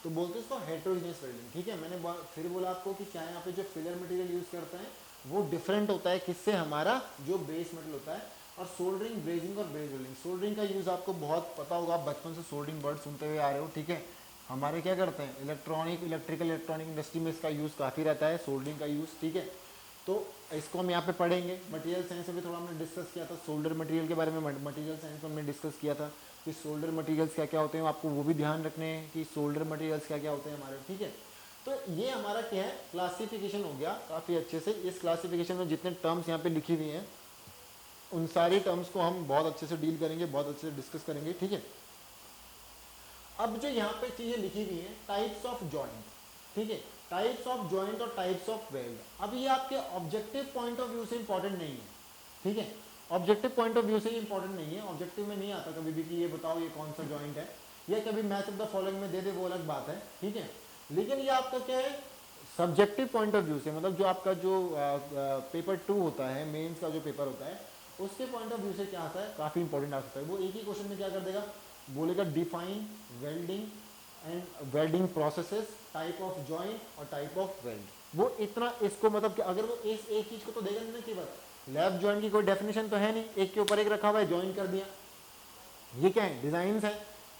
तो बोलते हैं इसको हेटेरोजेनियस वेल्डिंग। ठीक है, मैंने फिर बोला आपको कि क्या यहाँ पे जो फिलर मटेरियल यूज करते हैं वो डिफरेंट होता है किससे, हमारा जो बेस मेटल होता है। और सोल्डरिंग, ब्रेजिंग और ब्रेज वेल्डिंग, सोल्डरिंग का यूज आपको बहुत पता होगा, आप बचपन से सोल्डरिंग वर्ड सुनते हुए आ रहे हो। ठीक है, हमारे क्या करते हैं इलेक्ट्रिकल इंडस्ट्री में इसका यूज काफी रहता है, सोल्डरिंग का यूज। ठीक है, तो इसको हम यहाँ पे पढ़ेंगे। मटेरियल साइंस में भी थोड़ा हमने डिस्कस किया था सोल्डर मटेरियल के बारे में, मटेरियल साइंस में हमने डिस्कस किया था कि सोल्डर मटेरियल्स क्या क्या होते हैं, आपको वो भी ध्यान रखने हैं कि सोल्डर मटेरियल्स क्या क्या होते हैं हमारे। ठीक है, तो ये हमारा क्या है, क्लासिफिकेशन हो गया काफ़ी अच्छे से। इस क्लासिफिकेशन में जितने टर्म्स यहाँ पे लिखी हुई हैं उन सारी टर्म्स को हम बहुत अच्छे से डील करेंगे, बहुत अच्छे से डिस्कस करेंगे। ठीक है, अब जो यहाँ पे चीज़ें लिखी हुई हैं, टाइप्स ऑफ जॉइंट। ठीक है, टाइप्स ऑफ जॉइंट और टाइप्स ऑफ वेल्ड, अब ये आपके ऑब्जेक्टिव पॉइंट ऑफ व्यू से इंपॉर्टेंट नहीं है। ठीक है, ऑब्जेक्टिव पॉइंट ऑफ व्यू से इंपॉर्टेंट नहीं है, ऑब्जेक्टिव में नहीं आता कभी भी कि ये बताओ ये कौन सा जॉइंट है, या कभी मैच ऑफ द फॉलोइंग में दे दे वो अलग बात है। ठीक है, लेकिन ये आपका क्या है, सब्जेक्टिव पॉइंट ऑफ व्यू से, मतलब जो आपका जो पेपर 2 होता है, मेंस का जो पेपर होता है, उसके पॉइंट ऑफ व्यू से क्या आता है, काफी इंपॉर्टेंट आ सकता है। वो एक ही क्वेश्चन में क्या कर देगा, बोलेगा define welding and welding processes, type of joint और टाइप ऑफ वेल्ड। वो इतना इसको मतलब कि अगर वो इस एक चीज को तो देगा नहीं कि बस लैब जॉइंट की कोई डेफिनेशन तो है नहीं, एक के ऊपर एक रखा हुआ है ज्वाइन कर दिया। ये क्या है, डिजाइन है,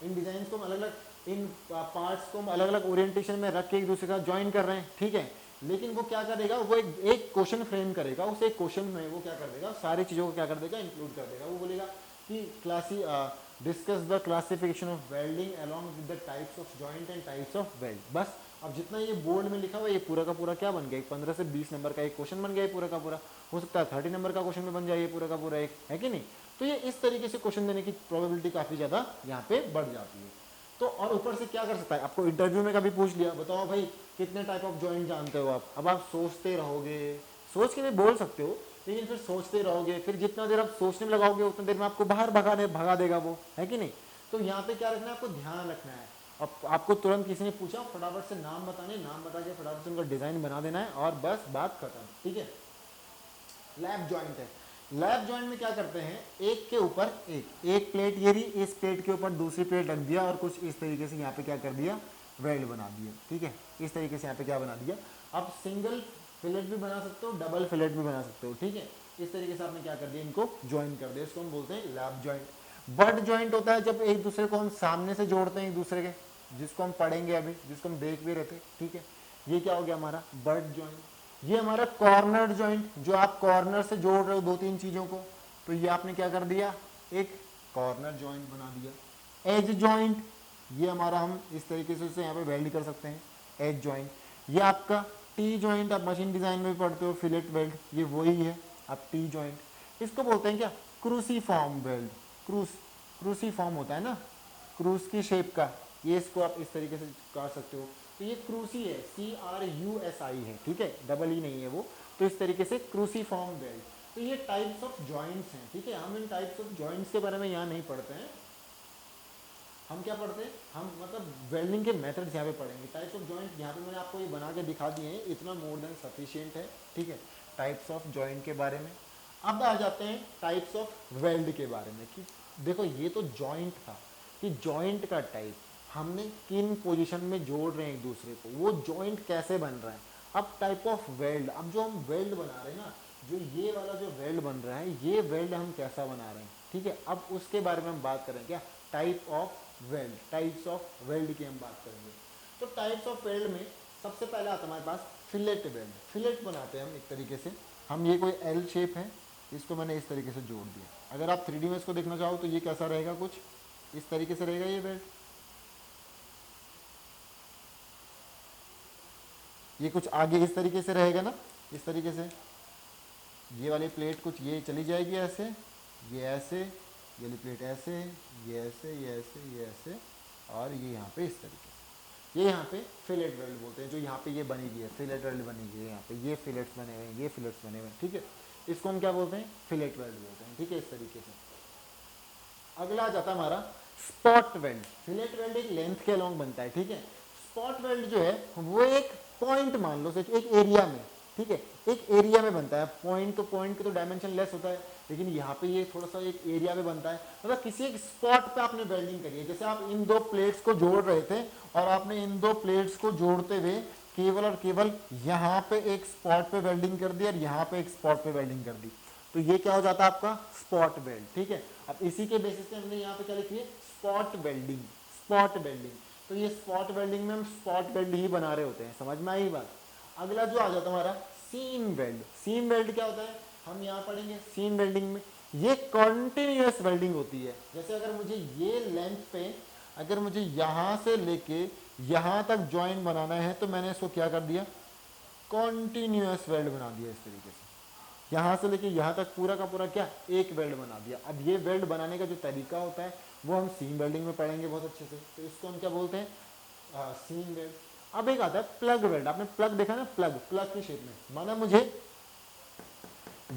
इन डिजाइन को हम अलग अलग, इन पार्ट्स को हम अलग अलग ओरिएंटेशन में रख के एक दूसरे का ज्वाइन कर रहे हैं। ठीक है, लेकिन वो क्या करेगा, वो एक क्वेश्चन फ्रेम करेगा, उस एक क्वेश्चन में वो क्या कर देगा, सारी चीजों को क्या कर देगा, इंक्लूड कर देगा। वो बोलेगा कि discuss the classification of welding along with the types of joint and types of weld. बस अब जितना ये बोर्ड में लिखा हुआ है ये पूरा का पूरा क्या बन गया, 15 से 20 नंबर का एक क्वेश्चन बन गया ये पूरा का पूरा। हो सकता है 30 नंबर का क्वेश्चन में बन जाए ये पूरा का पूरा एक, है कि नहीं। तो ये इस तरीके से क्वेश्चन देने की प्रोबेबिलिटी काफी ज्यादा यहाँ पे बढ़ जाती है। तो और ऊपर से क्या कर सकता है, आपको इंटरव्यू में कभी पूछ लिया, बताओ भाई कितने टाइप ऑफ जॉइंट जानते हो आप, अब आप सोचते रहोगे, सोच के भी बोल सकते हो, लेकिन फिर सोचते रहोगे, फिर जितना देर आप सोचने में लगाओगे उतना देर में आपको बाहर भगा देगा वो, है कि नहीं। तो यहाँ पे क्या रखना है, आपको ध्यान रखना है। अब आपको तुरंत किसी ने पूछा, फटाफट से नाम बताने, नाम बता के फटाफट से उनका डिजाइन बना देना है और बस बात खत्म। ठीक है, लैब जॉइंट है। लैब जॉइंट में क्या करते हैं, एक के ऊपर एक प्लेट ये रही, इस प्लेट के ऊपर दूसरी प्लेट रख दिया और कुछ इस तरीके से यहाँ पे क्या कर दिया, वेल्ड बना दिया। ठीक है, इस तरीके से यहाँ पे क्या बना दिया, आप सिंगल फिलेट भी बना सकते हो, डबल फिलेट भी बना सकते हो। ठीक है, इस तरीके से आपने क्या कर दिया, इनको ज्वाइन कर दिया, इसको हम बोलते हैं लैब जॉइंट। बट जॉइंट होता है जब एक दूसरे को हम सामने से जोड़ते हैं एक दूसरे के, जिसको हम पढ़ेंगे अभी, जिसको हम देख भी रहे थे। ठीक है, ये क्या हो गया हमारा बट जॉइंट। ये हमारा कॉर्नर जॉइंट, जो आप कॉर्नर से जोड़ रहे हो दो तीन चीजों को, तो ये आपने क्या कर दिया, एक कॉर्नर जॉइंट बना दिया। एज जॉइंट, ये हमारा हम इस तरीके से यहाँ पे वेल्ड कर सकते हैं, एज जॉइंट। ये आपका टी जॉइंट, आप मशीन डिजाइन में भी पढ़ते हो, फिलेट वेल्ड, ये वही है आप टी जॉइंट। इसको बोलते हैं क्या, क्रूसीफॉर्म वेल्ड। क्रूसीफॉर्म होता है ना, क्रूस की शेप का, ये इसको आप इस तरीके से काट सकते हो। तो ये क्रूसी है, CRUSI है। ठीक है, डबल ई नहीं है वो। तो इस तरीके से क्रूसीफॉर्म वेल्ड। तो ये टाइप्स ऑफ जॉइंट्स हैं। ठीक है, हम इन टाइप्स ऑफ जॉइंट्स के बारे में यहाँ नहीं पढ़ते हैं, हम क्या पढ़ते हैं, हम मतलब वेल्डिंग के मेथड्स यहाँ पे पढ़ेंगे। टाइप्स ऑफ जॉइंट यहाँ पे मैंने आपको ये बना के दिखा दिए हैं, इतना मोर देन सफिशिएंट है। ठीक है, टाइप्स ऑफ जॉइंट के बारे में। अब आ जाते हैं टाइप्स ऑफ वेल्ड के बारे में, कि देखो ये तो जॉइंट था, कि जॉइंट का टाइप हमने किन पोजीशन में जोड़ रहे हैं एक दूसरे को, वो जॉइंट कैसे बन रहा है। अब टाइप ऑफ वेल्ड, अब जो हम वेल्ड बना रहे हैं ना, जो ये वाला जो वेल्ड बन रहा है, ये वेल्ड हम कैसा बना रहे हैं। ठीक है, अब उसके बारे में हम बात करें, क्या type of weld, types of weld की हम बात करेंगे। तो टाइप्स ऑफ वेल्ड में सबसे पहले आता है हमारे पास फिलेट वेल्ड। फिलेट बनाते हैं हम एक तरीके से, हम ये कोई एल शेप है, इसको मैंने इस तरीके से जोड़ दिया। अगर आप 3D में इसको देखना चाहो तो ये कैसा रहेगा, कुछ इस तरीके से रहेगा ये वेल्ड, ये कुछ आगे इस तरीके से रहेगा ना, इस तरीके से ये वाली प्लेट कुछ ये चली जाएगी ऐसे, ये ऐसे, ये वाली प्लेट ऐसे, ये ऐसे, ये ऐसे, ये ऐसे, और ये यहाँ पे इस तरीके से। ये यहाँ पे फिलेट वेल्ड बोलते हैं, जो यहाँ पे ये बनी हुई है फिलेट वेल्ड बनी हुई है, यहाँ पे ये फिलेट्स बने हुए हैं, ये फिलेट्स बने हुए हैं। ठीक है, इसको हम क्या बोलते हैं, फिलेट वेल्ड बोलते हैं। ठीक है, इस तरीके से। अगला आ जाता है हमारा स्पॉट वेल्ड। फिलेट वेल्ड एक लेंथ के अलोंग बनता है। ठीक है, स्पॉट वेल्ड जो है वो एक पॉइंट मान लो, एक एरिया में, ठीक है, एक एरिया में बनता है। पॉइंट तो पॉइंट के तो डायमेंशन लेस होता है, लेकिन यहाँ पे ये थोड़ा सा एक एरिया में बनता है। मतलब किसी एक स्पॉट पे आपने वेल्डिंग करी है, जैसे आप इन दो प्लेट्स को जोड़ रहे थे और आपने इन दो प्लेट्स को जोड़ते हुए केवल और केवल यहाँ पे एक स्पॉट पे वेल्डिंग कर दी और यहाँ पे एक स्पॉट पे वेल्डिंग कर दी, तो ये क्या हो जाता है आपका स्पॉट वेल्ड। ठीक है, अब इसी के बेसिस पे हमने यहाँ पे क्या लिखी है, स्पॉट वेल्डिंग। स्पॉट वेल्डिंग, तो ये स्पॉट वेल्डिंग में हम स्पॉट वेल्ड ही बना रहे होते हैं, समझ में आई बात। अगला जो आ जाता है हमारा सीम वेल्ड। सीम वेल्ड क्या होता है, हम यहाँ पढ़ेंगे सीम वेल्डिंग में, ये कॉन्टिन्यूस वेल्डिंग होती है। जैसे अगर मुझे ये लेंथ पे, अगर मुझे यहाँ से लेके यहाँ तक ज्वाइन बनाना है, तो मैंने इसको क्या कर दिया, कॉन्टिन्यूस वेल्ड बना दिया इस तरीके से। यहाँ से लेके यहाँ तक पूरा का पूरा क्या, एक वेल्ड बना दिया। अब ये वेल्ड बनाने का जो तरीका होता है वो हम सीम वेल्डिंग में पढ़ेंगे बहुत अच्छे से, तो इसको हम क्या बोलते हैं, सीम वेल्ड। अब एक आता है प्लग वेल्ड। आपने प्लग देखा ना, प्लग, प्लग की शेप में। माना मुझे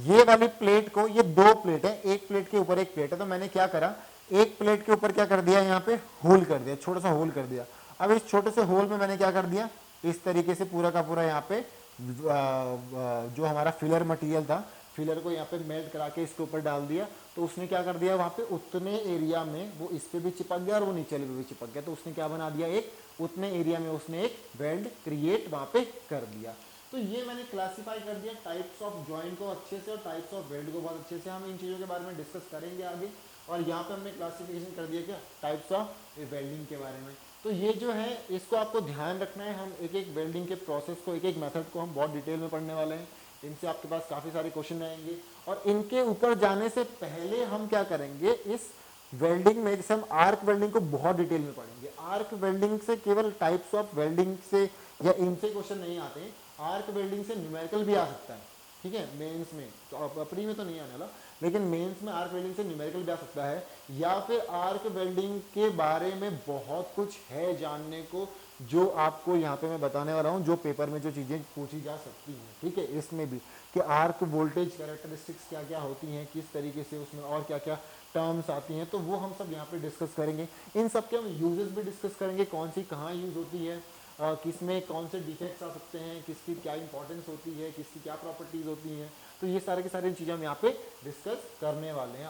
ये वाली प्लेट को, ये दो प्लेट है, एक प्लेट के ऊपर एक प्लेट है, तो मैंने क्या करा, एक प्लेट के ऊपर क्या कर दिया, यहाँ पे होल कर दिया, छोटा सा होल कर दिया। अब इस छोटे से होल में मैंने क्या कर दिया, इस तरीके से पूरा का पूरा यहाँ पे जो हमारा फिलर मटेरियल था, फिलर को यहाँ पे मेल्ट करा के इसके ऊपर डाल दिया। तो उसने क्या कर दिया, वहाँ पे उतने एरिया में वो इस पे भी चिपक गया और वो नीचे पे भी चिपक गया। तो उसने क्या बना दिया, एक उतने एरिया में उसने एक वेल्ड क्रिएट वहाँ पे कर दिया। तो ये मैंने क्लासिफाई कर दिया टाइप्स ऑफ जॉइंट को अच्छे से और टाइप्स ऑफ वेल्ड को बहुत अच्छे से। हम इन चीज़ों के बारे में डिस्कस करेंगे आगे। और यहाँ पे हमने क्लासिफिकेशन कर दिया क्या, टाइप्स ऑफ वेल्डिंग के बारे में। तो ये जो है इसको आपको ध्यान रखना है। हम एक एक वेल्डिंग के प्रोसेस को, एक एक मेथड को हम बहुत डिटेल में पढ़ने वाले हैं। इनसे आपके पास काफ़ी सारे क्वेश्चन आएंगे और इनके ऊपर जाने से पहले हम क्या करेंगे, इस वेल्डिंग में जैसे हम आर्क वेल्डिंग को बहुत डिटेल में पढ़ेंगे। आर्क वेल्डिंग से केवल टाइप्स ऑफ वेल्डिंग से या इनसे क्वेश्चन नहीं आते, आर्क वेल्डिंग से न्यूमेरिकल भी आ सकता है। ठीक है, मेंस में तो प्री में तो नहीं आने वाला, लेकिन मेंस में आर्क वेल्डिंग से न्यूमेरिकल भी आ सकता है। या फिर आर्क वेल्डिंग के बारे में बहुत कुछ है जानने को, जो आपको यहाँ पे मैं बताने वाला हूँ, जो पेपर में जो चीज़ें पूछी जा सकती हैं। ठीक है, इसमें भी कि आर्क वोल्टेज कैरेक्टरिस्टिक्स क्या क्या होती हैं, किस तरीके से उसमें और क्या क्या टर्म्स आती हैं, तो वो हम सब यहाँ पे डिस्कस करेंगे। इन सब के हम यूजेस भी डिस्कस करेंगे, कौन सी कहाँ यूज़ होती है, किस में कौन से डिफेक्ट्स आ सकते हैं, किसकी क्या इंपॉर्टेंस होती है, किसकी क्या प्रॉपर्टीज़ होती हैं। तो ये सारे की सारी चीज़ें हम यहाँ पे डिस्कस करने वाले हैं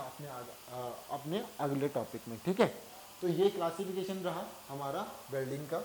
अपने अगले टॉपिक में। ठीक है, तो ये क्लासिफिकेशन रहा हमारा वेल्डिंग का।